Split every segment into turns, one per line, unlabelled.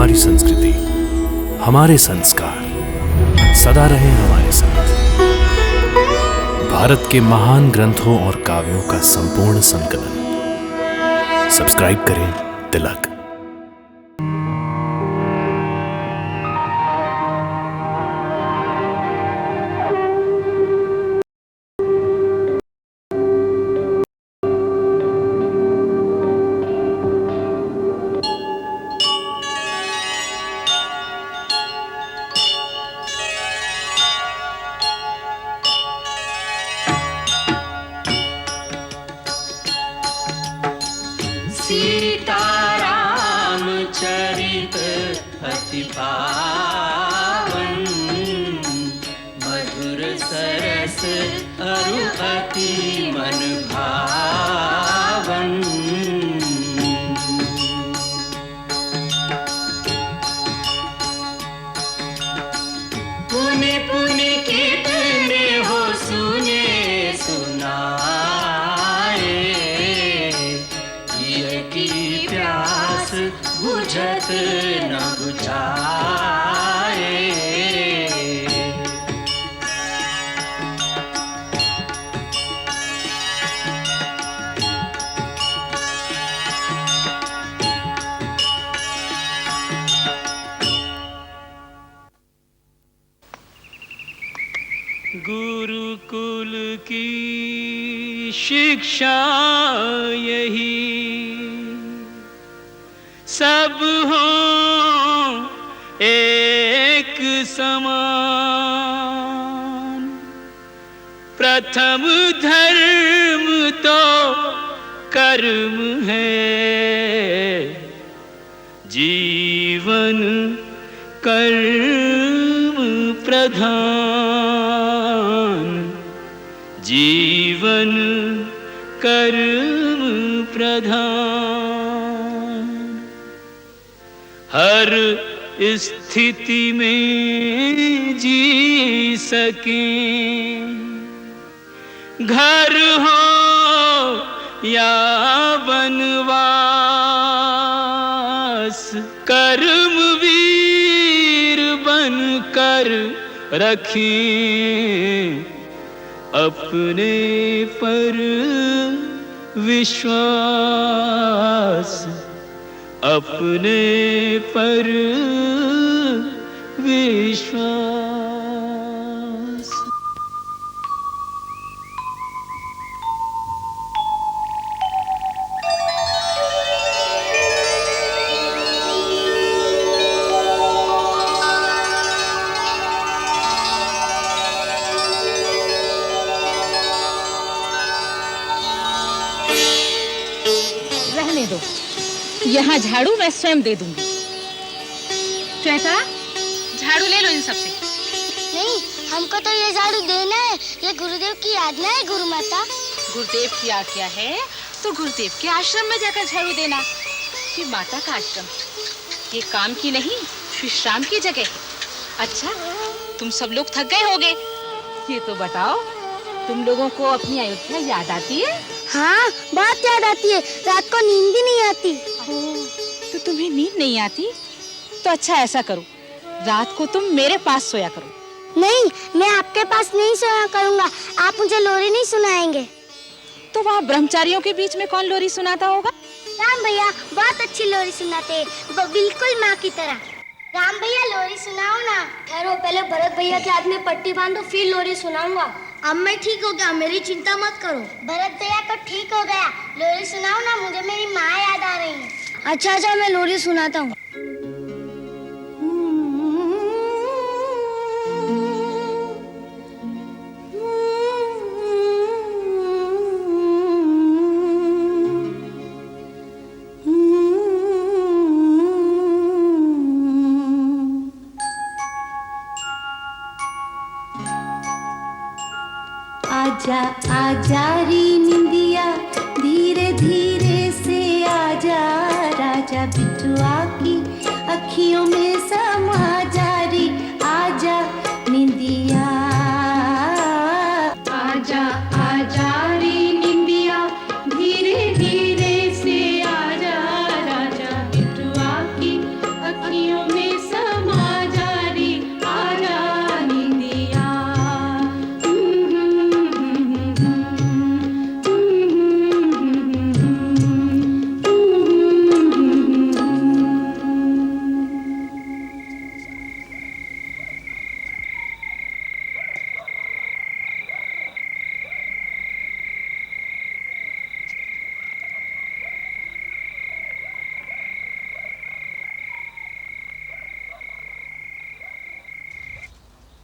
हमारी संस्कृति, हमारे संस्कार सदा रहे हमारे साथ। भारत के महान ग्रंथों और काव्यों का संपूर्ण संकलन। सब्सक्राइब करें तिलक।
सीताराम चरित अति पावन, मधुर सरस अरु अति मन भावन। पुनि पुनि कितने हो सुने सुनाए, की प्यास बुझत न बुझाए। गुरुकुल की शिक्षा यही, सब हो एक समान। प्रथम धर्म तो कर्म है, जीवन कर्म प्रधान। जीवन कर्म प्रधान। हर स्थिति में जी सकें, घर हो या वनवास। कर्मवीर बनकर रखें अपने पर विश्वास। अपने पर विश्वास।
रहने दो, यहाँ झाड़ू मैं स्वयं दे दूंगी। श्वेता, झाड़ू ले लो इन सबसे।
नहीं, हमको तो ये झाड़ू देना है। ये गुरुदेव की आज्ञा है गुरु माता।
गुरुदेव की आज्ञा है तो गुरुदेव के आश्रम में जाकर झाड़ू देना। ये माता का आश्रम, ये काम की नहीं विश्राम की जगह है। अच्छा, तुम सब लोग थक गए होगे। ये तो बताओ, तुम लोगों को अपनी अयोध्या याद आती है?
हाँ, बहुत याद आती है। रात को नींद भी नहीं आती।
तो तुम्हें नींद नहीं आती? तो अच्छा ऐसा करो, रात को तुम मेरे पास सोया करो।
नहीं, मैं आपके पास नहीं सोया करूँगा। आप मुझे लोरी नहीं सुनाएंगे।
तो वहाँ ब्रह्मचारियों के बीच में कौन लोरी सुनाता होगा?
राम भैया बहुत अच्छी लोरी सुनाते हैं, बिल्कुल माँ की तरह। राम भैया लोरी सुनाओ ना। ठहरो, पहले भरत भैया के हाथ में पट्टी बांधो, फिर लोरी सुनाऊंगा। अब मैं ठीक हो गया, मेरी चिंता मत करो। भरत भैया तो ठीक हो गया, लोरी सुनाओ ना, मुझे मेरी माँ याद आ रही है। अच्छा, मैं लोरी सुनाता हूँ।
आजा आजा री निंदिया, धीरे धीरे से आजा। राजा बिटुआ की अखियों में समा जा री। आजा निंदिया, आजा आजा री निंदिया, धीरे धीरे से आजा। राजा बिटुआ की अखियों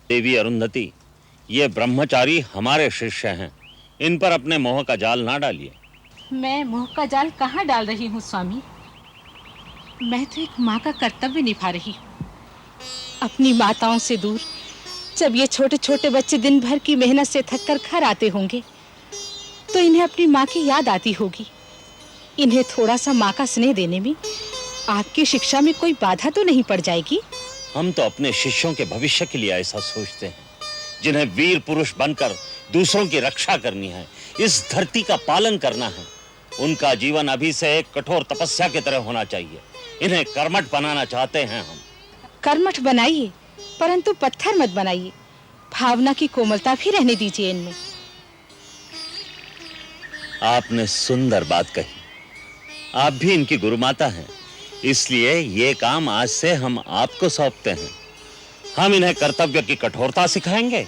देवी अरुंधति, ये ब्रह्मचारी हमारे शिष्य हैं, इन पर अपने मोह का जाल ना डालिए।
मैं मोह का जाल कहाँ डाल रही हूँ स्वामी? मैं तो एक माँ का कर्तव्य निभा रही हूँ। अपनी माताओं से दूर जब ये छोटे छोटे बच्चे दिन भर की मेहनत से थक कर घर आते होंगे तो इन्हें अपनी माँ की याद आती होगी। इन्हें थोड़ा सा माँ का स्नेह देने में आपकी शिक्षा में कोई बाधा तो नहीं पड़ जाएगी?
हम तो अपने शिष्यों के भविष्य के लिए ऐसा सोचते हैं, जिन्हें वीर पुरुष बनकर दूसरों की रक्षा करनी है, इस धरती का पालन करना है। उनका जीवन अभी से एक कठोर तपस्या की तरह होना चाहिए। इन्हें कर्मठ बनाना चाहते हैं हम।
कर्मठ बनाइए, परंतु पत्थर मत बनाइए। भावना की कोमलता भी रहने दीजिए इनमें।
आपने सुंदर बात कही। आप भी इनकी गुरुमाता हैं, इसलिए ये काम आज से हम आपको सौंपते हैं। हम इन्हें कर्तव्य की कठोरता सिखाएंगे,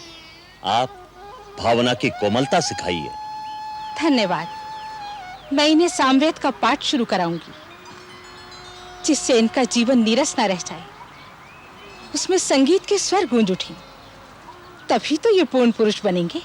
आप भावना की कोमलता सिखाइए।
धन्यवाद। मैं इन्हें सामवेद का पाठ शुरू कराऊंगी, जिससे इनका जीवन नीरस न रह जाए। उसमें संगीत के स्वर गूंज उठें, तभी तो ये पूर्ण पुरुष बनेंगे।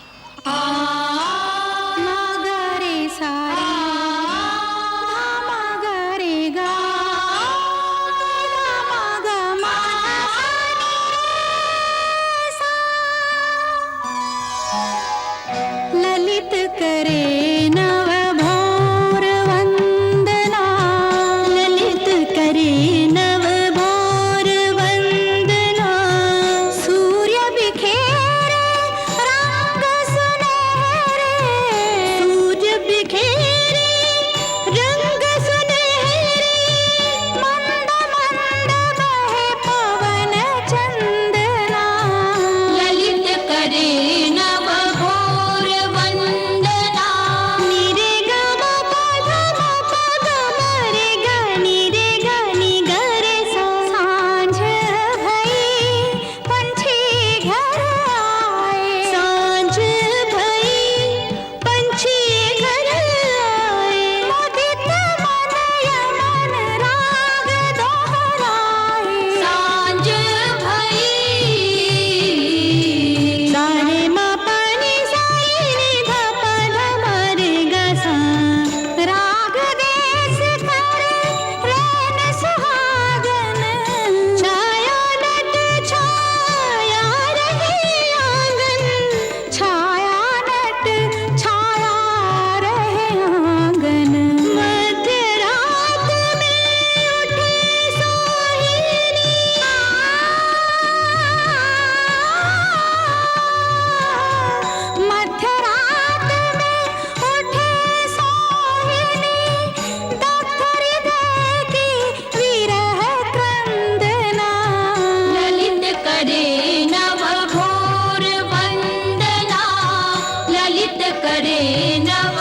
ललित करे नव भोर वंदना, ललित करे नव भोर वंदना। सूर्य बिखेरे रंग सुनहरे, सूर्य बिखेरे रंग सुनहरे। मंद मंद बहे पवन चंदना, ललित करे नव भोर वंदना। निरे गम पद मरे ग, निरे ग नि ग रे सा। सांझ भई पंछी घर आए, सांझ भई पंछी घर आए। मुदित मन यमन राग दोहराए, सांझ भई। सारे मा पानी साई नि ध पध मरे ग सा। राग देश करे रैन सुहागन, छाया नट छाया रहे आंगन, छाया नट छाया रहे आंगन। मध्य रात में उठे सोहिनी, मध्य रात में उठे सोहिनी। दफ्तरी देखी विरह क्रंदना, ललित करे नव भोर वंदना, ललित करे नव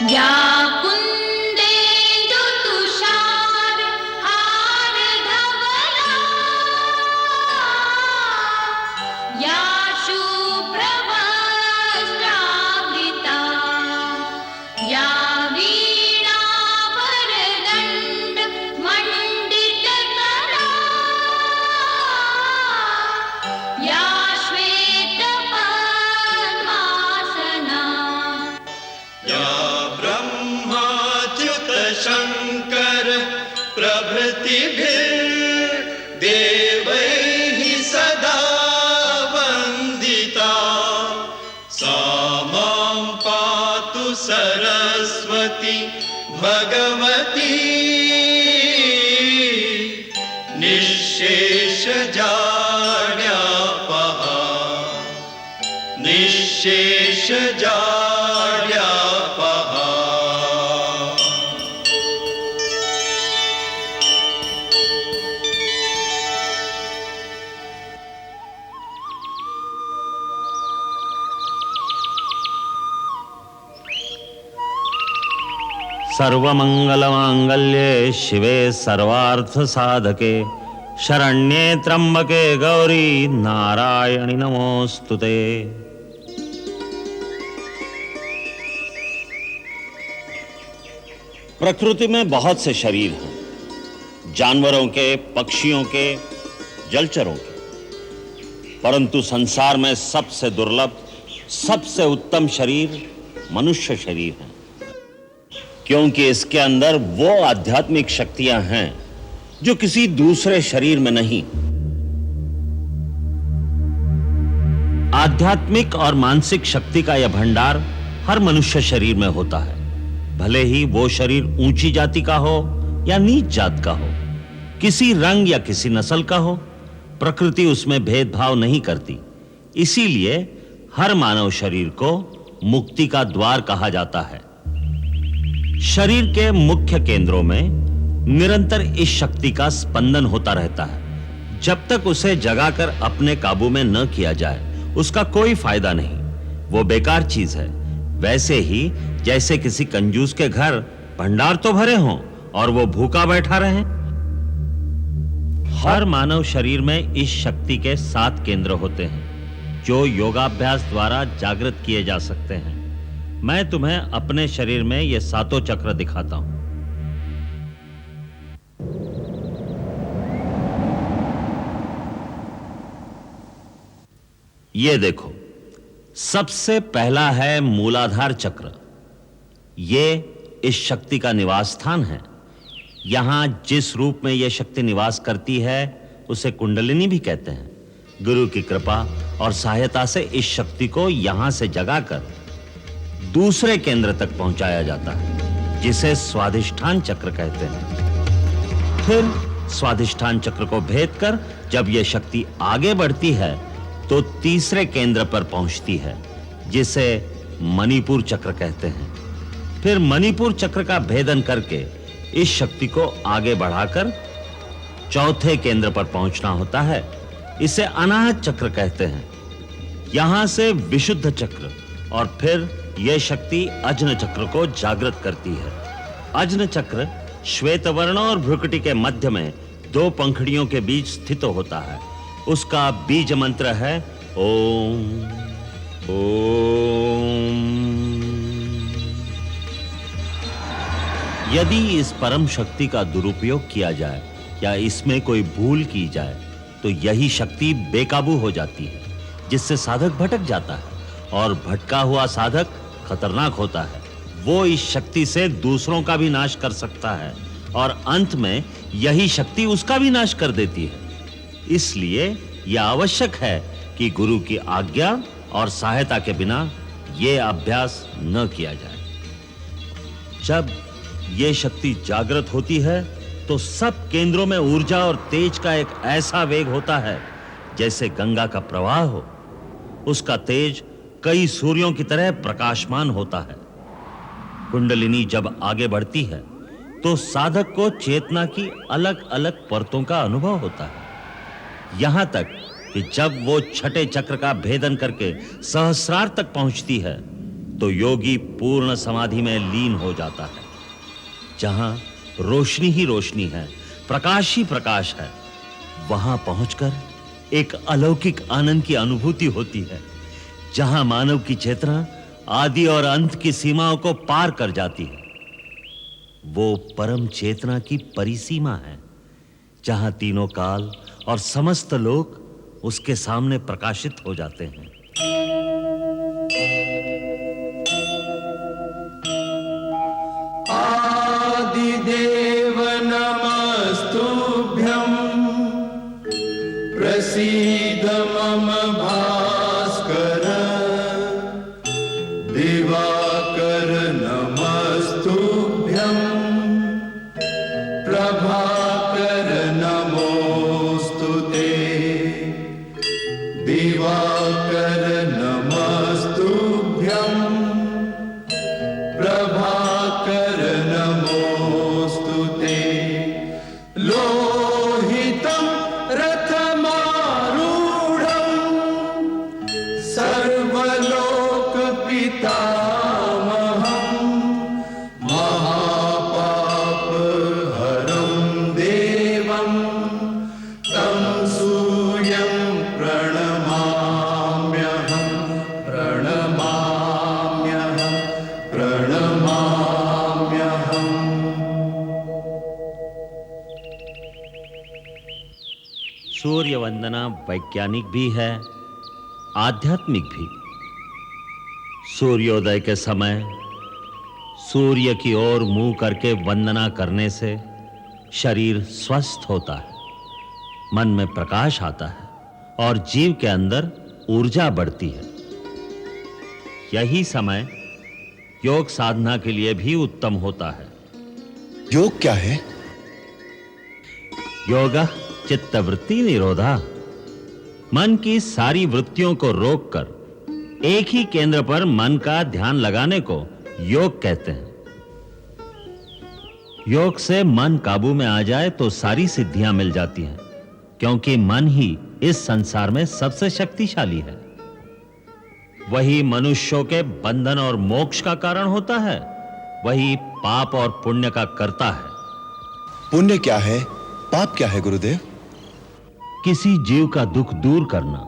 या कुंदेन्दु तुषार हार धवला, या शुभ्रवस्त्रावृता, या वीणा वरदण्ड मण्डितकरा, या श्वेत पद्मासना।
ब्रह्माच्युत शंकर प्रभृतिभिर्देवैः सदा वन्दिता। सा मां पातु सरस्वती भगवती, निःशेषजा
सर्वमंगलमांगल्ये शिवे सर्वार्थ साधके शरण्ये त्र्यंबके गौरी नारायणि नमोस्तुते। प्रकृति में बहुत से शरीर हैं, जानवरों के, पक्षियों के, जलचरों के, परंतु संसार में सबसे दुर्लभ, सबसे उत्तम शरीर मनुष्य शरीर है, क्योंकि इसके अंदर वो आध्यात्मिक शक्तियां हैं जो किसी दूसरे शरीर में नहीं। आध्यात्मिक और मानसिक शक्ति का यह भंडार हर मनुष्य शरीर में होता है, भले ही वो शरीर ऊंची जाति का हो या नीच जात का हो, किसी रंग या किसी नस्ल का हो, प्रकृति उसमें भेदभाव नहीं करती। इसीलिए हर मानव शरीर को मुक्ति का द्वार कहा जाता है। शरीर के मुख्य केंद्रों में निरंतर इस शक्ति का स्पंदन होता रहता है। जब तक उसे जगाकर अपने काबू में न किया जाए उसका कोई फायदा नहीं, वो बेकार चीज है। वैसे ही जैसे किसी कंजूस के घर भंडार तो भरे हों और वो भूखा बैठा रहे। हर मानव शरीर में इस शक्ति के 7 केंद्र होते हैं जो योगाभ्यास द्वारा जागृत किए जा सकते हैं। मैं तुम्हें अपने शरीर में ये 7 चक्र दिखाता हूं। ये देखो, सबसे पहला है मूलाधार चक्र। ये इस शक्ति का निवास स्थान है। यहां जिस रूप में यह शक्ति निवास करती है उसे कुंडलिनी भी कहते हैं। गुरु की कृपा और सहायता से इस शक्ति को यहां से जगाकर दूसरे केंद्र तक पहुंचाया जाता है, जिसे स्वाधिष्ठान चक्र कहते हैं। फिर स्वाधिष्ठान चक्र को भेद कर जब यह शक्ति आगे बढ़ती है तो तीसरे केंद्र पर पहुंचती है, जिसे मणिपुर चक्र कहते हैं। फिर मणिपुर चक्र का भेदन करके इस शक्ति को आगे बढ़ाकर चौथे केंद्र पर पहुंचना होता है। इसे अनाहत चक्र कहते हैं। यहां से विशुद्ध चक्र और फिर यह शक्ति अज्न चक्र को जागृत करती है। अज्न चक्र श्वेत वर्ण और भ्रुकुटी के मध्य में 2 पंखुड़ियों के बीच स्थित होता है। उसका बीज मंत्र है ओम ओम। यदि इस परम शक्ति का दुरुपयोग किया जाए या इसमें कोई भूल की जाए तो यही शक्ति बेकाबू हो जाती है, जिससे साधक भटक जाता है और भटका हुआ साधक खतरनाक होता है। वो इस शक्ति से दूसरों का भी नाश कर सकता है और अंत में यही शक्ति उसका भी नाश कर देती है। इसलिए यह आवश्यक है कि गुरु की आज्ञा और सहायता के बिना यह अभ्यास न किया जाए। जब यह शक्ति जागृत होती है तो सब केंद्रों में ऊर्जा और तेज का एक ऐसा वेग होता है जैसे गंगा का प्रवाह हो। उसका तेज कई सूर्यों की तरह प्रकाशमान होता है। कुंडलिनी जब आगे बढ़ती है तो साधक को चेतना की अलग-अलग परतों का अनुभव होता है, यहां तक कि जब वो छठे चक्र का भेदन करके सहस्रार तक पहुंचती है तो योगी पूर्ण समाधि में लीन हो जाता है। जहां रोशनी ही रोशनी है, प्रकाश ही प्रकाश है, वहां पहुंचकर एक अलौकिक आनंद की अनुभूति होती है, जहां मानव की चेतना आदि और अंत की सीमाओं को पार कर जाती है। वो परम चेतना की परिसीमा है, जहां तीनों काल और समस्त लोक उसके सामने प्रकाशित हो जाते हैं।
आदिदेव नमस्तुभ्यं प्रसीद मम भास्कर दिवाकर नमस्तुभ्यं प्रभाकर नमोस्तुते दिवाकर नमस्तुभ्यं प्रभाकर नमोस्तुते लोहितं रथमारूढं सर्वलोकपितामहं महादेवं
सूर्य वंदना वैज्ञानिक भी है, आध्यात्मिक भी। सूर्योदय के समय सूर्य की ओर मुंह करके वंदना करने से शरीर स्वस्थ होता है, मन में प्रकाश आता है और जीव के अंदर ऊर्जा बढ़ती है। यही समय योग साधना के लिए भी उत्तम होता है।
योग क्या है?
योगा चित्तवृत्ति निरोधा। मन की सारी वृत्तियों को रोककर एक ही केंद्र पर मन का ध्यान लगाने को योग कहते हैं। योग से मन काबू में आ जाए तो सारी सिद्धियां मिल जाती हैं, क्योंकि मन ही इस संसार में सबसे शक्तिशाली है। वही मनुष्यों के बंधन और मोक्ष का कारण होता है, वही पाप और पुण्य का करता है।
पुण्य क्या है, पाप क्या है गुरुदेव?
किसी जीव का दुख दूर करना,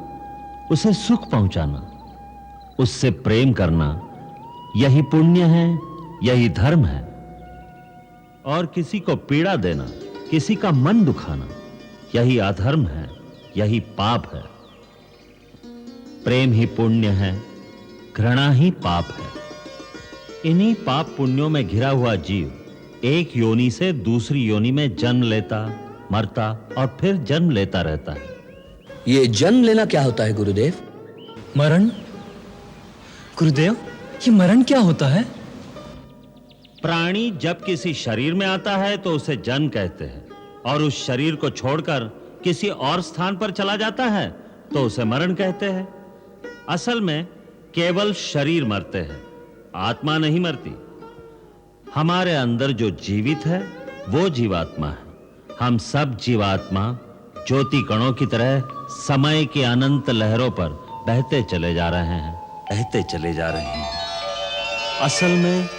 उसे सुख पहुंचाना, उससे प्रेम करना, यही पुण्य है, यही धर्म है। और किसी को पीड़ा देना, किसी का मन दुखाना, यही अधर्म है, यही पाप है। प्रेम ही पुण्य है, घृणा ही पाप है। इन्हीं पाप पुण्यों में घिरा हुआ जीव एक योनि से दूसरी योनि में जन्म लेता, मरता और फिर जन्म लेता रहता है।
ये जन्म लेना क्या होता है गुरुदेव?
मरण? गुरुदेव, ये मरण क्या होता है?
प्राणी जब किसी शरीर में आता है तो उसे जन्म कहते हैं, और उस शरीर को छोड़कर किसी और स्थान पर चला जाता है तो उसे मरण कहते हैं। असल में केवल शरीर मरते हैं, आत्मा नहीं मरती। हमारे अंदर जो जीवित है वो जीवात्मा है। हम सब जीवात्मा ज्योति कणों की तरह समय की अनंत लहरों पर बहते चले जा रहे हैं, बहते चले जा रहे हैं। असल में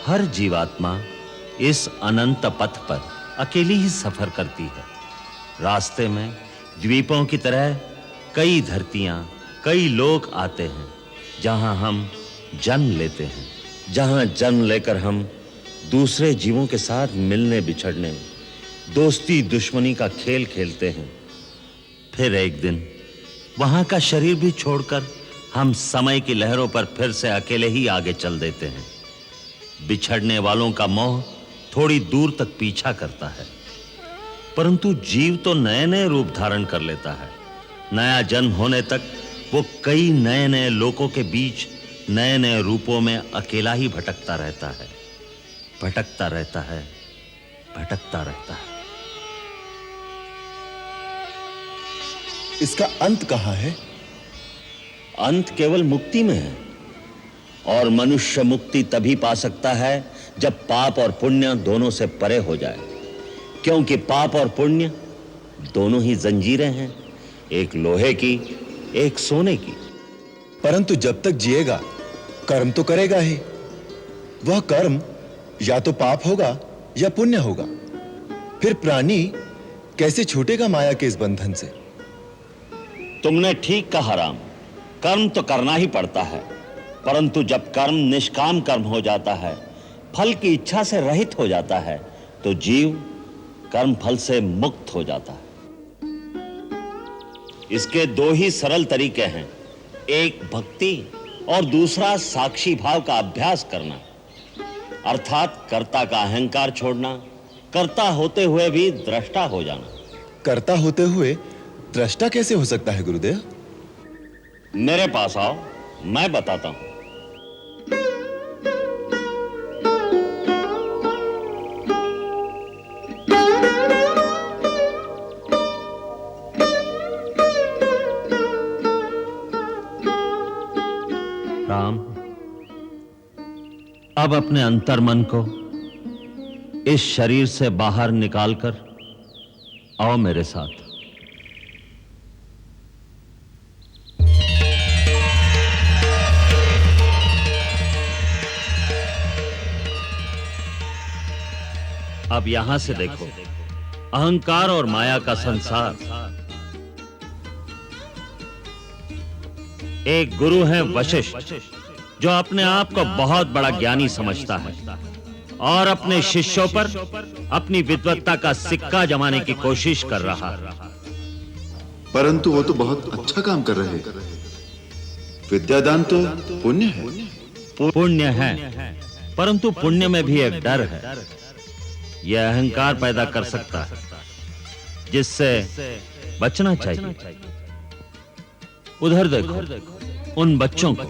हर जीवात्मा इस अनंत पथ पर अकेली ही सफर करती है। रास्ते में द्वीपों की तरह कई धरतियां, कई लोक आते हैं, जहां हम जन्म लेते हैं, जहां जन्म लेकर हम दूसरे जीवों के साथ मिलने बिछड़ने, दोस्ती दुश्मनी का खेल खेलते हैं। फिर एक दिन वहां का शरीर भी छोड़कर हम समय की लहरों पर फिर से अकेले ही आगे चल देते हैं। बिछड़ने वालों का मोह थोड़ी दूर तक पीछा करता है, परंतु जीव तो नए नए रूप धारण कर लेता है। नया जन्म होने तक वो कई नए नए लोकों के बीच नए नए रूपों में अकेला ही भटकता रहता है, भटकता रहता है, भटकता रहता है।
इसका अंत कहां है?
अंत केवल मुक्ति में है, और मनुष्य मुक्ति तभी पा सकता है जब पाप और पुण्य दोनों से परे हो जाए, क्योंकि पाप और पुण्य दोनों ही जंजीरें हैं, एक लोहे की, एक सोने की।
परंतु जब तक जिएगा कर्म तो करेगा ही। वह कर्म या तो पाप होगा या पुण्य होगा। फिर प्राणी कैसे छूटेगा माया के इस बंधन से?
तुमने ठीक कहा राम, कर्म तो करना ही पड़ता है, परंतु जब कर्म निष्काम कर्म हो जाता है, फल की इच्छा से रहित हो जाता है, तो जीव कर्म फल से मुक्त हो जाता है। इसके दो ही सरल तरीके हैं, एक भक्ति और दूसरा साक्षी भाव का अभ्यास करना, अर्थात कर्ता का अहंकार छोड़ना, कर्ता होते हुए भी दृष्टा हो जाना।
कर्ता होते हुए दृष्टा कैसे हो सकता है गुरुदेव?
मेरे पास आओ, मैं बताता हूं। राम, अब अपने अंतर्मन को इस शरीर से बाहर निकालकर आओ मेरे साथ। अब यहां से देखो, अहंकार और माया का संसार। एक गुरु है वशिष्ठ, जो अपने आप को बहुत बड़ा ज्ञानी समझता है और अपने शिष्यों पर अपनी विद्वत्ता का सिक्का जमाने की कोशिश कर रहा है।
परंतु वो तो बहुत अच्छा काम कर रहे हैं। विद्यादान तो पुण्य है।
पुण्य है, परंतु पुण्य में भी एक डर है। यह अहंकार पैदा कर सकता है, जिससे बचना चाहिए। उधर देखो उन बच्चों को।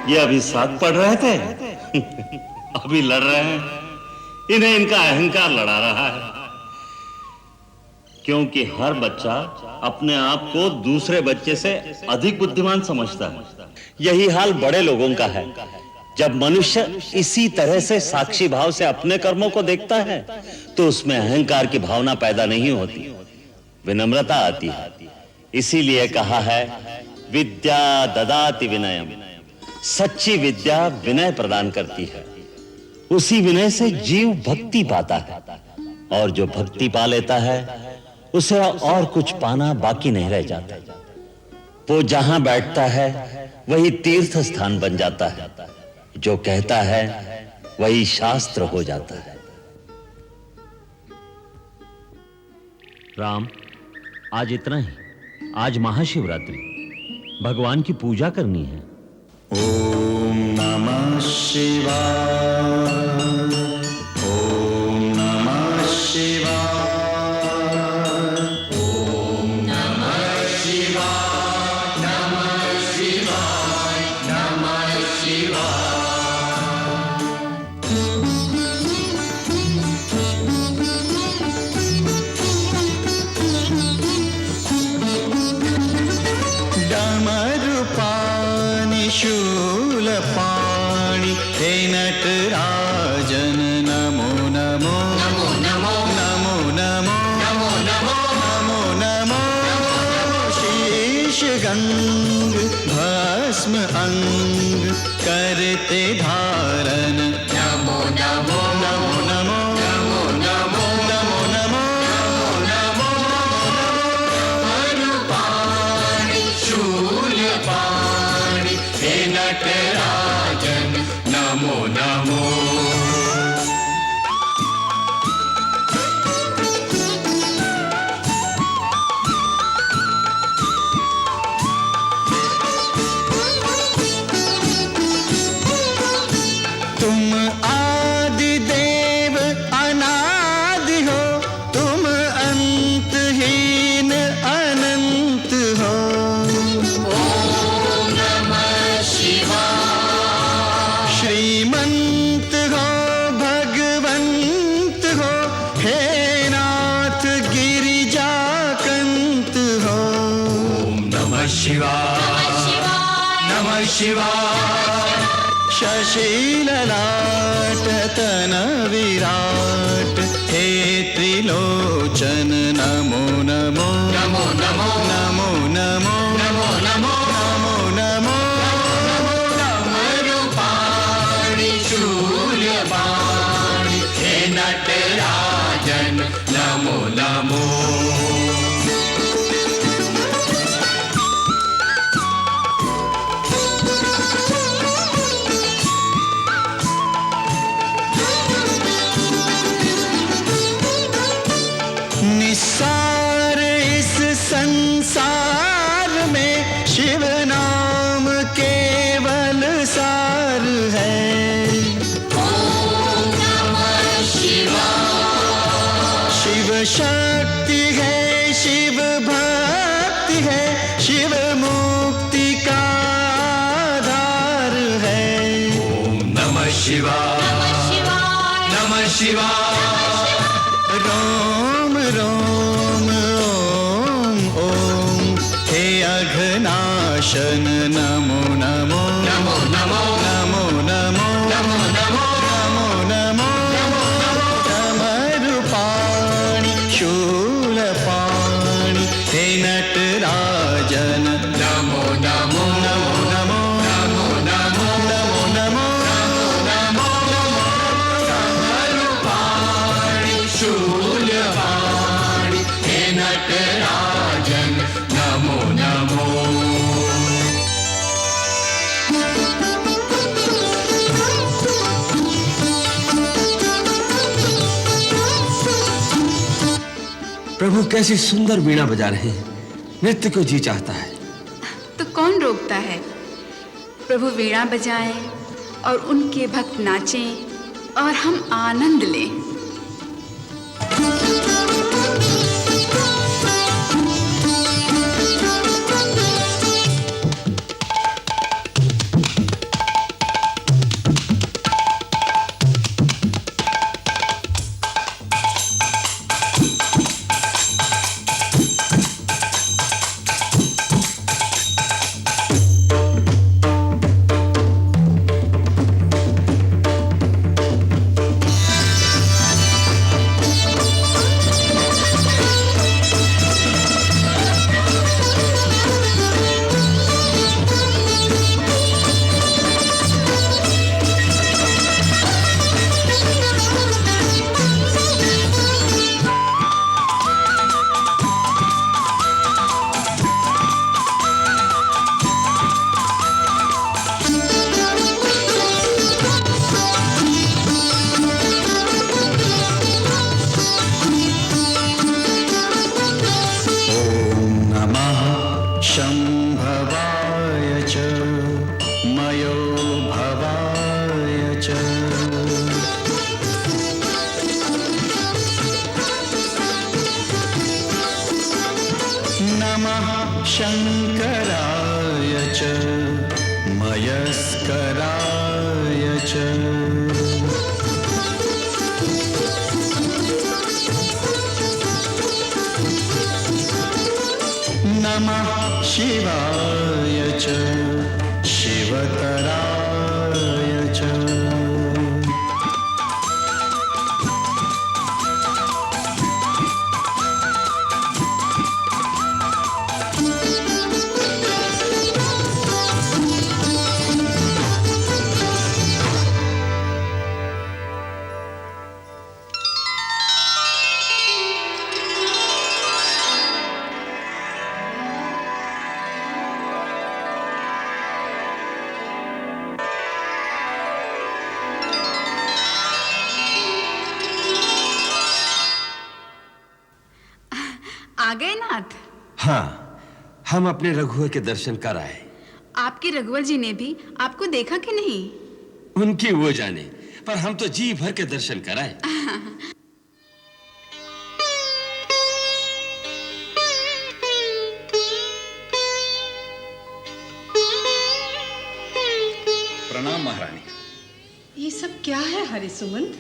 ये अभी साथ पढ़ रहे थे, अभी लड़ रहे हैं। इन्हें इनका अहंकार लड़ा रहा है, क्योंकि हर बच्चा अपने आप को दूसरे बच्चे से अधिक बुद्धिमान समझता है। यही हाल बड़े लोगों का है। जब मनुष्य इसी तरह से साक्षी भाव से अपने कर्मों को देखता है, तो उसमें अहंकार की भावना पैदा नहीं होती, विनम्रता आती है। इसीलिए कहा है, विद्या ददाति विनयम। सच्ची विद्या विनय प्रदान करती है। उसी विनय से जीव भक्ति पाता है, और जो भक्ति पा लेता है, उसे और कुछ पाना बाकी नहीं रह जाता। वो जहां बैठता है वही तीर्थ स्थान बन जाता है। जो कहता है वही शास्त्र हो जाता है। राम, आज इतना ही। आज महाशिवरात्रि, भगवान की पूजा करनी है।
ओम नमः शिवाय। ओम नमः शिवाय। ओम नमः शिवाय। नमः शिवाय। नमः शिवाय। डमरुपाणि शूलपाणि हे नटराजन नमो नमो नमो नमो नमो नमो नमो नमो नमो नमो। शीश गंग भस्म अंग करते धारण नमो नमो नमो नमो नमो नमो नमो नमो नमो डमरुपाणि शूलपाणि हे नटराजन नमो नमो। तुम आदि देव अनादि हो, तुम अंतहीन अनंत हो। ओम नमः शिवाय। श्रीमंत हो, भगवंत हो, हे नाथ गिरिजाकंत हो। ओम नमः शिवाय। नमः शिवाय। शशि ललाट तन विराट हे त्रिलोचन नमो नमो नमो नमो नमो नमो नमो नमो नमो नमो। डमरुपाणि शूलपाणि हे नटराजन नमो नमो। निस्सार इस संसार में शिव नाम केवल सार है। ओम नमः शिवाय। शिव शक्ति है, शिव भक्ति है, शिव मुक्ति का आधार है। ओम नमः शिवाय। नमः शिवाय। रोम रोम ओम ओम हे अघनाशन नमो नमो नमो नमो नमो नमो नमो नमो।
प्रभु कैसी सुंदर वीणा बजा रहे हैं, नृत्य को जी चाहता है।
तो कौन रोकता है? प्रभु वीणा बजाएं और उनके भक्त नाचें और हम आनंद लें।
शंकराय च मयस्कराय च नमः शिवाय च शिवतराय च
आ गए नाथ?
हाँ, हम अपने रघुवर के दर्शन कर आए।
आपके रघुवर जी ने भी आपको देखा कि नहीं?
उनकी वो जाने, पर हम तो जी भर के दर्शन कराए।
प्रणाम महारानी।
ये सब क्या है हरिसुमंत?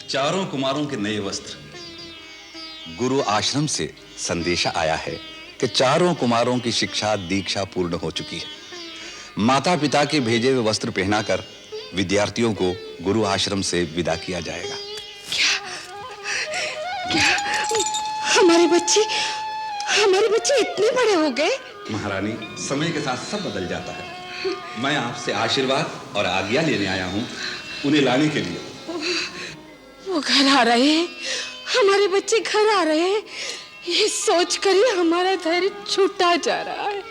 चारों कुमारों के नए वस्त्र।
गुरु आश्रम से संदेशा आया है कि चारों कुमारों की शिक्षा दीक्षा पूर्ण हो चुकी है। माता पिता के भेजे हुए वस्त्र पहनाकर विद्यार्थियों को गुरु आश्रम से विदा किया जाएगा।
क्या हमारे बच्चे इतने बड़े हो गए?
महारानी, समय के साथ सब बदल जाता है। मैं आपसे आशीर्वाद और आज्ञा लेने आया हूँ, उन्हें लाने के लिए।
वो घर आ रहे हैं, हमारे बच्चे घर आ रहे हैं, ये सोच कर ही हमारा धैर्य छूटा जा रहा है।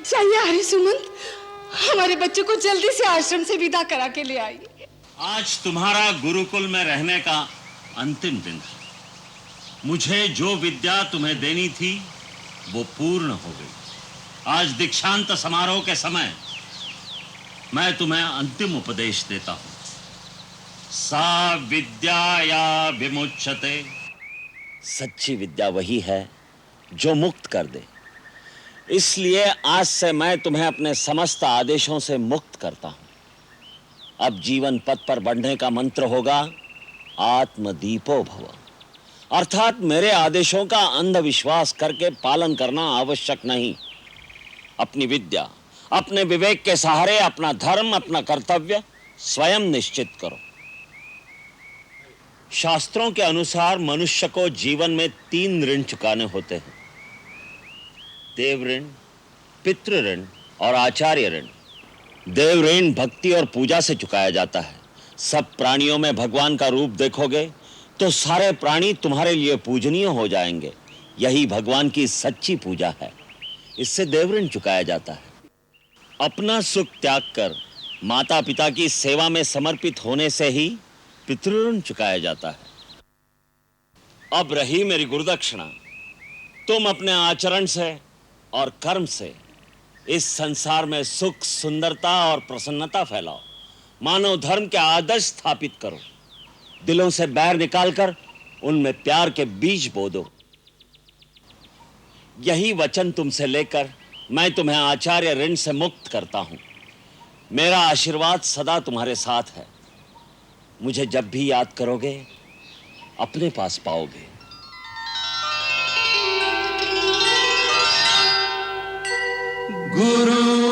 चाहिए हरिसुमंत, हमारे बच्चों को जल्दी से आश्रम से विदा करा के ले आइए।
आज तुम्हारा गुरुकुल में रहने का अंतिम दिन है। मुझे जो विद्या तुम्हें देनी थी वो पूर्ण हो गई। आज दीक्षांत समारोह के समय मैं तुम्हें अंतिम उपदेश देता हूं। सा विद्या या विमुच्यते। सच्ची विद्या वही है जो मुक्त कर दे। इसलिए आज से मैं तुम्हें अपने समस्त आदेशों से मुक्त करता हूं। अब जीवन पथ पर बढ़ने का मंत्र होगा आत्मदीपो भव, अर्थात मेरे आदेशों का अंधविश्वास करके पालन करना आवश्यक नहीं। अपनी विद्या, अपने विवेक के सहारे अपना धर्म, अपना कर्तव्य स्वयं निश्चित करो। शास्त्रों के अनुसार मनुष्य को जीवन में 3 ऋण चुकाने होते हैं: देव ऋण, पितृ ऋण और आचार्य ऋण। देव ऋण भक्ति और पूजा से चुकाया जाता है। सब प्राणियों में भगवान का रूप देखोगे तो सारे प्राणी तुम्हारे लिए पूजनीय हो जाएंगे। यही भगवान की सच्ची पूजा है। इससे देव ऋण चुकाया जाता है। अपना सुख त्याग कर माता पिता की सेवा में समर्पित होने से ही पितृ ऋण चुकाया जाता है। अब रही मेरी गुरुदक्षिणा। तुम अपने आचरण से और कर्म से इस संसार में सुख, सुंदरता और प्रसन्नता फैलाओ। मानव धर्म के आदर्श स्थापित करो। दिलों से बैर निकालकर उनमें प्यार के बीज बो दो। यही वचन तुमसे लेकर मैं तुम्हें आचार्य ऋण से मुक्त करता हूं। मेरा आशीर्वाद सदा तुम्हारे साथ है। मुझे जब भी याद करोगे अपने पास पाओगे।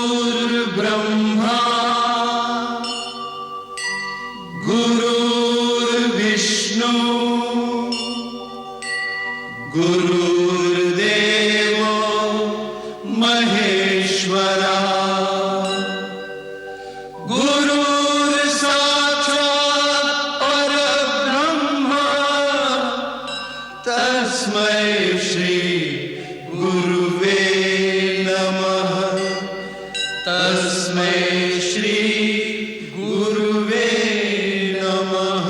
गुरुर्ब्रह्मा गुरुर्विष्णु गुरुर्देवो महेश्वरा गुरुर्साक्षात् परब्रह्म तस्मै श्री गुरुवे नमः। तस्मै श्री गुरुवे नमः।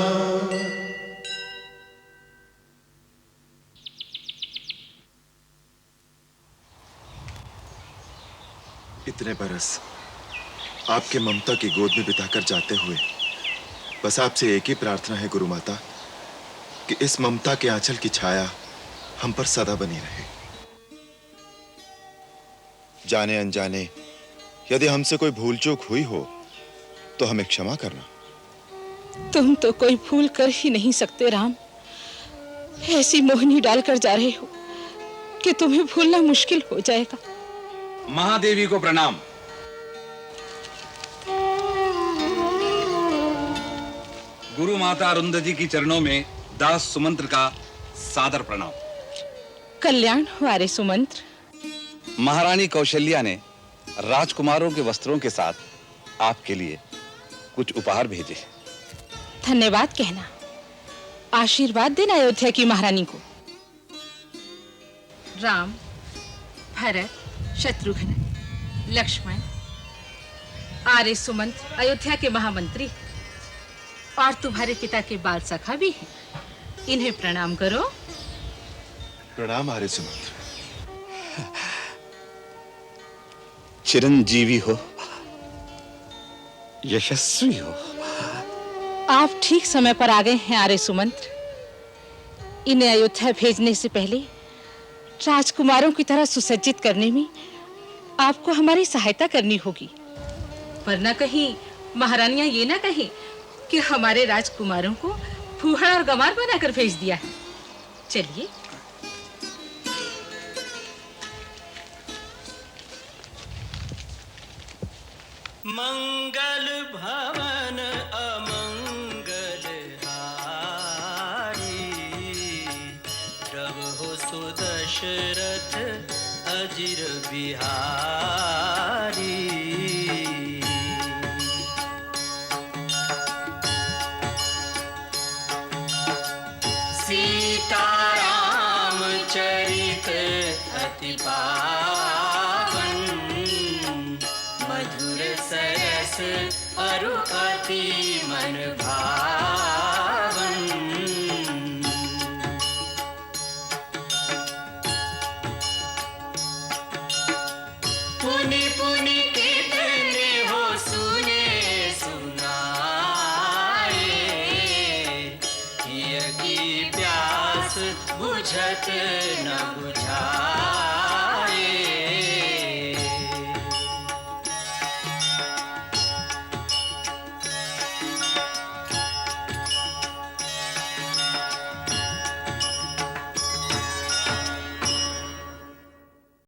इतने बरस आपके ममता की गोद में बिताकर जाते हुए बस आपसे एक ही प्रार्थना है गुरु माता कि इस ममता के आंचल की छाया हम पर सदा बनी रहे। जाने अनजाने यदि हमसे कोई भूल चूक हुई हो तो हमें क्षमा करना।
तुम तो कोई भूल कर ही नहीं सकते राम। ऐसी मोहनी डालकर जा रहे हो कि तुम्हें भूलना मुश्किल हो जाएगा।
महादेवी को प्रणाम। गुरु माता अरुंधति की चरणों में दास सुमंत्र का सादर प्रणाम।
कल्याण हो आर्य सुमंत्र।
महारानी कौशल्या ने राजकुमारों के वस्त्रों के साथ आपके लिए कुछ उपहार भेजे।
धन्यवाद कहना। आशीर्वाद देना अयोध्या की महारानी को। राम, भरत, शत्रुघ्न, लक्ष्मण, आर्य सुमंत्र अयोध्या के महामंत्री और तुम्हारे पिता के बाल सखा भी हैं। इन्हें प्रणाम करो।
प्रणाम आर्य सुमंत्र।
चिरंजीवी हो, यशस्वी हो।
आप ठीक समय पर आ गए हैं आर्य सुमंत्र। इन्हें अयोध्या भेजने से पहले राजकुमारों की तरह सुसज्जित करने में आपको हमारी सहायता करनी होगी, वरना कहीं महारानियां ये ना कहें कि हमारे राजकुमारों को फूहड़ और गंवार बनाकर भेज दिया है। चलिए।
मंगल भवन अमंगल हारी प्रभु सुदशरथ अजिर बिहारी। सीताराम चरित अति पावन मधुर सरस अरु अति मन भावन। पुनि पुनि कितने हो सुने सुनाए हिय की प्यास बुझत न बुझाए।